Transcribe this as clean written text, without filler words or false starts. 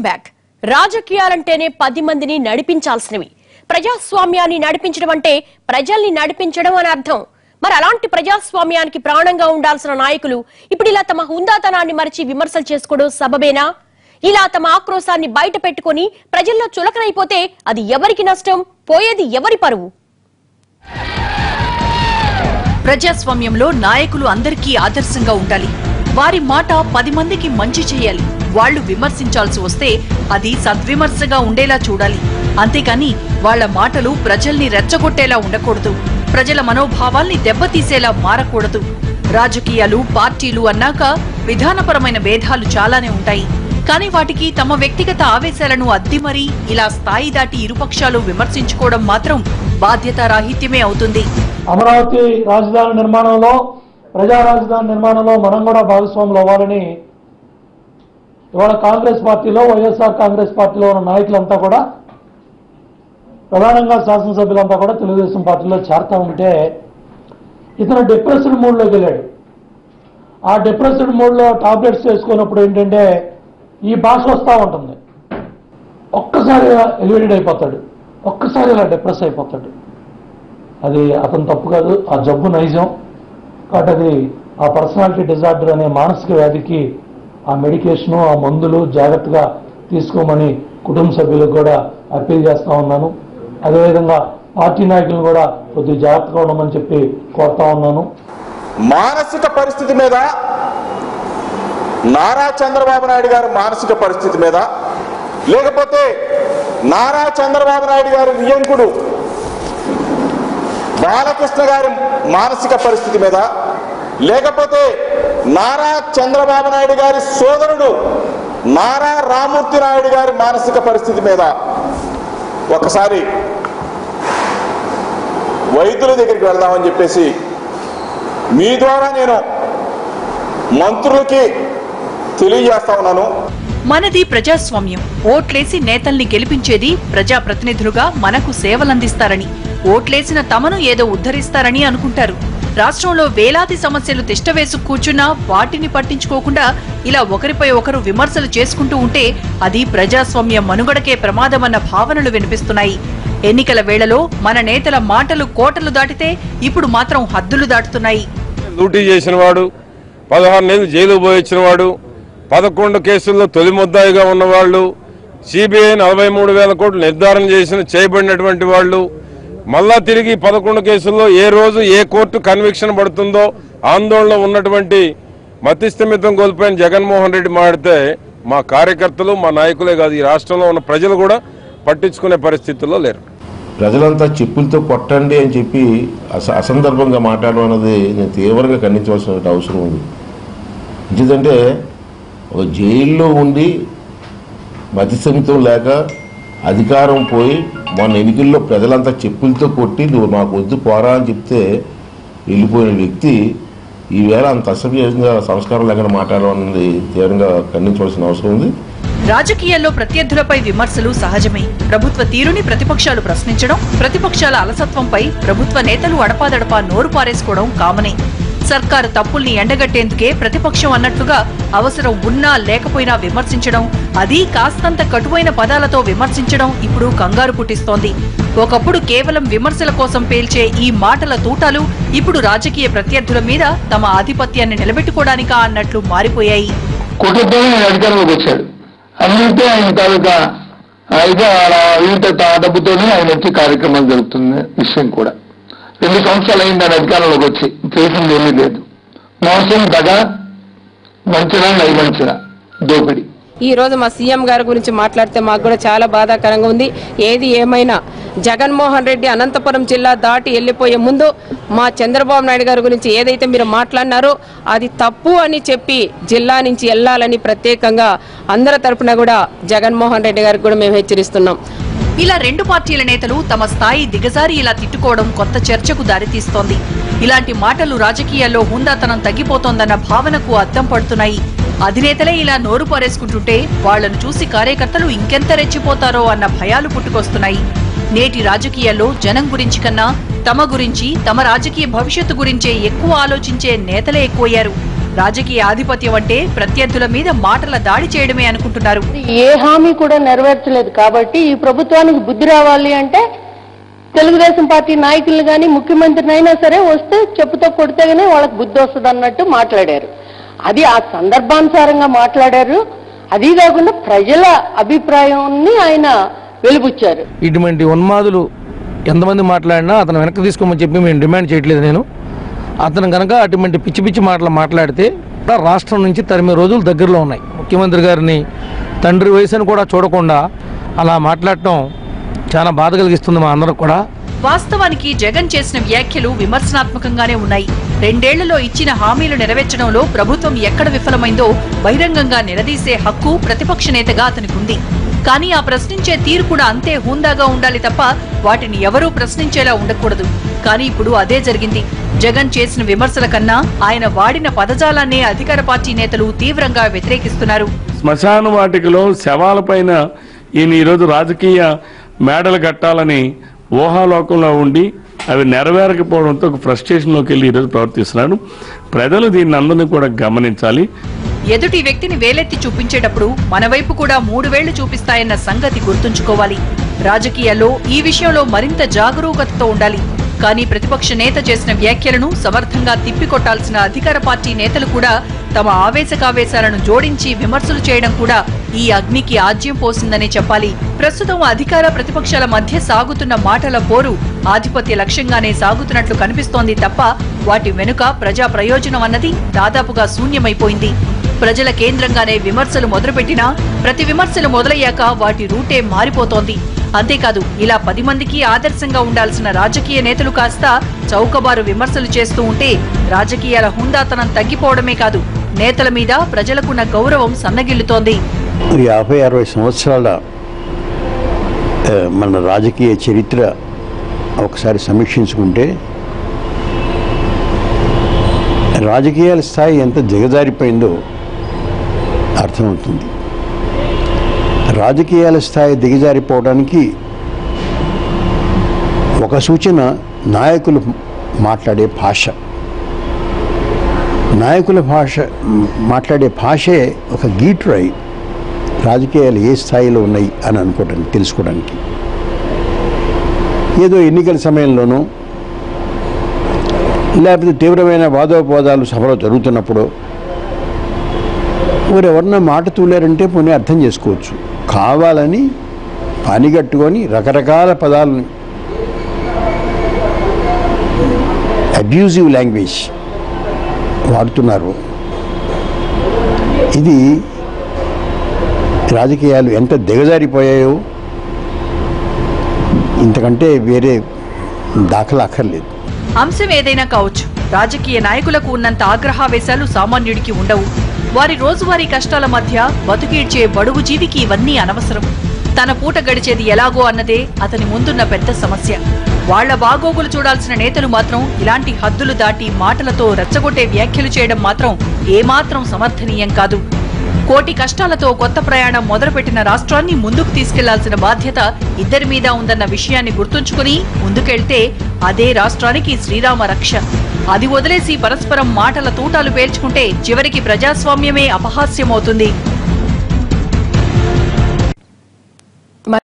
Welcome back. రాజకీయాలంటేనే 10 మందిని నడిపించాల్సినవి. ప్రజాస్వామ్యాన్ని నడిపించడం అంటే ప్రజల్ని నడిపించడం అని అర్థం. మరి అలాంటి ప్రజాస్వామ్యానికి ప్రాణంగా ఉండాల్సిన నాయకులు ఇప్పుడు ఇలా తమ హుందాతనాన్ని మరిచి విమర్శలు చేసుకోవడం సబబేనా? ఇలా తమ ఆక్రోశాన్ని బయట పెట్టుకొని ప్రజల్లో చులకనైపోతే అది ఎవరికి నష్టం? పోయేది ఎవరి పరువు? ప్రజాస్వామ్యంలో నాయకులు అందరికీ ఆదర్శంగా ఉండాలి. వారి మాట 10 మందికి మంచి చేయాలి. వాళ్లు విమర్శించాల్సి వస్తే అది సద్విమర్శగా ఉండేలా చూడాలి. అంతేకాని వాళ్ల మాటలు ప్రజల్ని రెచ్చగొట్టేలా ఉండకూడదు. ప్రజల మనోభావాల్ని దెబ్బతీసేలా మారకూడదు. రాజకీయాలు, పార్టీలు అన్నాక విధానపరమైన భేదాలు చాలానే ఉంటాయి. కానీ వాటికి తమ వ్యక్తిగత ఆవేశాలను అద్ది మరీ ఇలా స్థాయి దాటి ఇరుపక్షాలు విమర్శించుకోవడం మాత్రం బాధ్యతారాహిత్యమే అవుతుంది. అమరావతి రాజధాని నిర్మాణంలో, ప్రజా రాజధాని నిర్మాణంలో మనం కూడా భాగస్వాములు అవ్వాలని ఇవాళ కాంగ్రెస్ పార్టీలో, వైఎస్ఆర్ కాంగ్రెస్ పార్టీలో ఉన్న నాయకులంతా కూడా, ప్రధానంగా శాసనసభ్యులంతా కూడా తెలుగుదేశం పార్టీలో చేరుతా ఉంటే ఇతను డిప్రెస్డ్ మూడ్లోకి వెళ్ళాడు. ఆ డిప్రెస్డ్ మూడ్లో టాబ్లెట్స్ వేసుకున్నప్పుడు ఏంటంటే ఈ భాష వస్తూ ఉంటుంది. ఒక్కసారి ఎలివేటెడ్ అయిపోతాడు, ఒక్కసారి ఇలా డిప్రెస్ అయిపోతాడు. అది అతను తప్పు కాదు, ఆ జబ్బు నైజం. కాబట్టి అది ఆ పర్సనాలిటీ డిజార్డర్ అనే మానసిక వ్యాధికి ఆ మెడికేషను, ఆ మందులు జాగ్రత్తగా తీసుకోమని కుటుంబ సభ్యులకు కూడా అప్పీల్ చేస్తూ ఉన్నాను. అదేవిధంగా పార్టీ నాయకులు కూడా కొద్దిగా జాగ్రత్తగా ఉండమని చెప్పి కోరుతా ఉన్నాను. మానసిక పరిస్థితి మీద, నారా చంద్రబాబు నాయుడు గారి మానసిక పరిస్థితి మీద, లేకపోతే నారా చంద్రబాబు నాయుడు గారి వియంకుడు బాలకృష్ణ గారి మానసిక పరిస్థితి మీద, లేకపోతే నారా చంద్రబాబు నాయుడు గారి సోదరుడు నారా రామూర్తి నాయుడు గారి మానసిక పరిస్థితి మీద ఒకసారి వైద్యుల దగ్గరికి వెళ్దామని చెప్పేసి మీ ద్వారా నేను మంత్రులకి తెలియజేస్తా ఉన్నాను. మనది ప్రజాస్వామ్యం. ఓట్లేసి నేతల్ని గెలిపించేది ప్రజాప్రతినిధులుగా మనకు సేవలందిస్తారని, ఓట్లేసిన తమను ఏదో ఉద్ధరిస్తారని అనుకుంటారు. రాష్ట్రంలో వేలాది సమస్యలు తిష్టవేసు కూర్చున్నా వాటిని పట్టించుకోకుండా ఇలా ఒకరిపై ఒకరు విమర్శలు చేసుకుంటూ ఉంటే అది ప్రజాస్వామ్య మనుగడకే ప్రమాదమన్న భావనలు వినిపిస్తున్నాయి. ఎన్నికల వేళలో మన నేతల మాటలు కోటలు దాటితే ఇప్పుడు మాత్రం హద్దులు దాటుతున్నాయి. లూటీ చేసిన వాడు, 16 నెలలు జైలు పోయొచ్చిన వాడు, 11 కేసుల్లో తొలి ముద్దాయిగా ఉన్నవాళ్లు, సిబిఐ 43,000 కోట్లు నిర్ధారణ చేయబడినటువంటి వాళ్ళు, మళ్ళా తిరిగి 11 కేసుల్లో ఏ రోజు ఏ కోర్టు కన్విక్షన్ పడుతుందో ఆందోళన ఉన్నటువంటి మతిస్థిమితం కోల్పోయిన జగన్మోహన్ రెడ్డి మాడితే మా కార్యకర్తలు, మా నాయకులే కాదు, ఈ రాష్ట్రంలో ఉన్న ప్రజలు కూడా పట్టించుకునే పరిస్థితుల్లో లేరు. ప్రజలంతా చెప్పులతో కొట్టండి అని చెప్పి అసందర్భంగా మాట్లాడడం అనేది నేను తీవ్రంగా ఖండించవలసిన అవసరం ఉంది. ఎందుకంటే ఒక జైల్లో ఉండి మతిస్థిమితం లేక అధికారం పోయి మొన్న ఎన్నికల్లో ప్రజలంతా చెప్పులతో కొట్టి నువ్వు మాకు వద్దు పోరా అని చెప్తే వెళ్ళిపోయిన వ్యక్తి ఈవేళ అంత అసభ్యంగా సంస్కారం లేకుండా మాట్లాడడం అనేది తీవ్రంగా ఖండించవలసిన అవసరం ఉంది. రాజకీయాల్లో ప్రత్యర్థులపై విమర్శలు సహజమే. ప్రభుత్వ తీరుని ప్రతిపక్షాలు ప్రశ్నించడం, ప్రతిపక్షాల అలసత్వంపై ప్రభుత్వ నేతలు అడపాదడపా నోరు పారేసుకోవడం కామనే. సర్కారు తప్పుల్ని ఎండగట్టేందుకే ప్రతిపక్షం అన్నట్లుగా అవసరం ఉన్నా లేకపోయినా విమర్శించడం, అది కాస్తంత కటువైన పదాలతో విమర్శించడం ఇప్పుడు కంగారు పుట్టిస్తోంది. ఒకప్పుడు కేవలం విమర్శల కోసం పేల్చే ఈ మాటల తూటాలు ఇప్పుడు రాజకీయ ప్రత్యర్థుల మీద తమ ఆధిపత్యాన్ని నిలబెట్టుకోవడానికా అన్నట్లు మారిపోయాయి. అన్నింటే ఆయన తాలూకా ఇంత డబ్బుతోనే ఆయన వచ్చి కార్యక్రమాలు జరుగుతున్న విషయం కూడా 2 సంవత్సరాలు అయింది ఆయన అధికారంలోకి వచ్చి. చేసింది ఏమీ లేదు. మోసం, దగ, వంచన, నైవంచన, దోపిడీ. ఈ రోజు మా సీఎం గారి గురించి మాట్లాడితే మాకు కూడా చాలా బాధాకరంగా ఉంది. ఏది ఏమైనా జగన్మోహన్ రెడ్డి అనంతపురం జిల్లా దాటి వెళ్లిపోయే ముందు మా చంద్రబాబు నాయుడు గారి గురించి ఏదైతే మీరు మాట్లాడినారో అది తప్పు అని చెప్పి జిల్లా నుంచి వెళ్లాలని ప్రత్యేకంగా అందరి తరపున కూడా జగన్మోహన్ రెడ్డి గారికి కూడా మేము హెచ్చరిస్తున్నాం. ఇలా 2 పార్టీల నేతలు తమ స్థాయి దిగజారి ఇలా తిట్టుకోవడం కొత్త చర్చకు దారితీస్తోంది. ఇలాంటి మాటలు రాజకీయాల్లో హుందాతనం తగ్గిపోతోందన్న భావనకు అద్దం పడుతున్నాయి. అధినేతలే ఇలా నోరు పారేసుకుంటుంటే వాళ్లను చూసి కార్యకర్తలు ఇంకెంత రెచ్చిపోతారో అన్న భయాలు పుట్టుకొస్తున్నాయి. నేటి రాజకీయాల్లో జనం గురించి కన్నా తమ గురించి, తమ రాజకీయ భవిష్యత్తు గురించే ఎక్కువ ఆలోచించే నేతలే ఎక్కువయ్యారు. రాజకీయ ఆధిపత్యం అంటే ప్రత్యర్థుల మీద మాటల దాడి చేయడమే అనుకుంటున్నారు. ఏ హామీ కూడా నెరవేర్చలేదు కాబట్టి ఈ ప్రభుత్వానికి బుద్ధి రావాలి అంటే తెలుగుదేశం పార్టీ నాయకులు గాని ముఖ్యమంత్రిని అయినా సరే వస్తే చెప్పుతో కొడితేగానే వాళ్ళకి బుద్ధి వస్తుంది అన్నట్టు మాట్లాడారు. అది ఆ సందర్భానుసారంగా మాట్లాడారు. అది కాకుండా ప్రజల అభిప్రాయాన్ని ఆయన వెలిబుచ్చారు. ఇటువంటి ఉన్మాదులు ఎంతమంది మాట్లాడినా అతను వెనక్కి తీసుకోమని చెప్పి మేము డిమాండ్ చేయట్లేదు. నేను అతను కనుక అటువంటి పిచ్చి పిచ్చి మాటలు మాట్లాడితే రాష్ట్రం నుంచి తరిమే రోజులు దగ్గరలో ఉన్నాయి. ముఖ్యమంత్రి గారిని తండ్రి వయసును కూడా చూడకుండా అలా మాట్లాడటం చాలా బాధ కలిగిస్తుంది మా అందరికి కూడా. వాస్తవానికి జగన్ చేసిన వ్యాఖ్యలు విమర్శనాత్మకంగానే ఉన్నాయి. 2 ఏళ్లలో ఇచ్చిన హామీలు నెరవేర్చడంలో ప్రభుత్వం ఎక్కడ విఫలమైందో బహిరంగంగా నిలదీసే హక్కు ప్రతిపక్ష నేతగా అతనికి ఉంది. కానీ ఆ ప్రశ్నించే తీరు కూడా అంతే హుందాగా ఉండాలి తప్ప వాటిని ఎవరూ ప్రశ్నించేలా ఉండకూడదు. కానీ ఇప్పుడు అదే జరిగింది. జగన్ చేసిన విమర్శల కన్నా ఆయన వాడిన పదజాలాన్ని అధికార పార్టీ నేతలు తీవ్రంగా వ్యతిరేకిస్తున్నారు. శ్మశాన వాటికలో శవాలపైన ఈయన ఈరోజు రాజకీయ మేడలు కట్టాలని ఊహాలోకంలో ఉండి అవి నెరవేరకపోవడంతో ఒక ఫ్రస్ట్రేషన్లోకి వెళ్ళి ఈరోజు ప్రవర్తిస్తున్నాడు. ప్రజలు దీన్ని అందరినీ కూడా గమనించాలి. ఎదుటి వ్యక్తిని వేలెత్తి చూపించేటప్పుడు మన వైపు కూడా 3 వేళ్లు చూపిస్తాయన్న సంగతి గుర్తుంచుకోవాలి. రాజకీయాల్లో ఈ విషయంలో మరింత జాగరూకతతో ఉండాలి. కానీ ప్రతిపక్ష నేత చేసిన వ్యాఖ్యలను సమర్థంగా తిప్పికొట్టాల్సిన అధికార పార్టీ నేతలు కూడా తమ ఆవేశకావేశాలను జోడించి విమర్శలు చేయడం కూడా ఈ అగ్నికి ఆజ్యం పోసిందనే చెప్పాలి. ప్రస్తుతం అధికార ప్రతిపక్షాల మధ్య సాగుతున్న మాటల పోరు ఆధిపత్య లక్ష్యంగానే సాగుతున్నట్లు కనిపిస్తోంది తప్ప వాటి వెనుక ప్రజా ప్రయోజనం అన్నది దాదాపుగా శూన్యమైపోయింది. ప్రజల కేంద్రంగానే విమర్శలు మొదలుపెట్టినా ప్రతి విమర్శలు మొదలయ్యాక వాటి రూటే మారిపోతోంది. అంతేకాదు ఇలా 10 మందికి ఆదర్శంగా ఉండాల్సిన రాజకీయ నేతలు కాస్త చౌకబారు విమర్శలు చేస్తూ ఉంటే రాజకీయాల హుందాతనం తగ్గిపోవడమే కాదు నేతల మీద ప్రజలకున్న గౌరవం సన్నగిల్లుతోంది. 50-60 సంవత్సరాల మన రాజకీయ చరిత్ర ఒకసారి సమీక్షించుకుంటే రాజకీయాల స్థాయి ఎంత దిగజారిపోయిందో అర్థమవుతుంది. రాజకీయాల స్థాయి దిగజారిపోవడానికి ఒక సూచన నాయకులు మాట్లాడే భాష. నాయకుల మాట్లాడే భాషే ఒక గీట్రై రాజకీయాలు ఏ స్థాయిలో ఉన్నాయి అని అనుకోవడానికి తెలుసుకోవడానికి. ఏదో ఎన్నికల సమయంలోనూ లేకపోతే తీవ్రమైన వాదోపవాదాలు సభలో జరుగుతున్నప్పుడు ఎవరన్నా మాట తూలారంటే పోనీ అర్థం చేసుకోవచ్చు. కావాలని పనిగట్టుకొని రకరకాల పదాలను అబ్యూజివ్ లాంగ్వేజ్ వాడుతున్నారు. ఇది రాజకీయాలు ఎంత దిగజారిపోయాయో ఇంతకంటే వేరే దాఖలా అక్కర్లేదు. అంశం ఏదైనా కావచ్చు, రాజకీయ నాయకులకు ఉన్నంత ఆగ్రహావేశాలు సామాన్యుడికి ఉండవు. వారి రోజువారీ కష్టాల మధ్య బతుకీడ్చే బడుగు జీవికి ఇవన్నీ అనవసరం. తన పూట గడిచేది ఎలాగో అన్నదే అతని ముందున్న పెద్ద సమస్య. వాళ్ల బాగోగులు చూడాల్సిన నేతలు మాత్రం ఇలాంటి హద్దులు దాటి మాటలతో రెచ్చగొట్టే వ్యాఖ్యలు చేయడం మాత్రం ఏమాత్రం సమర్థనీయం కాదు. కోటి కష్టాలతో కొత్త ప్రయాణం మొదలుపెట్టిన రాష్ట్రాన్ని ముందుకు తీసుకెళ్లాల్సిన బాధ్యత ఇద్దరి మీద ఉందన్న విషయాన్ని గుర్తుంచుకుని ముందుకెళ్తే అదే రాష్ట్రానికి శ్రీరామ రక్ష. అది వదిలేసి పరస్పరం మాటల తూటాలు పేల్చుకుంటే చివరికి ప్రజాస్వామ్యమే అపహాస్యమవుతుంది.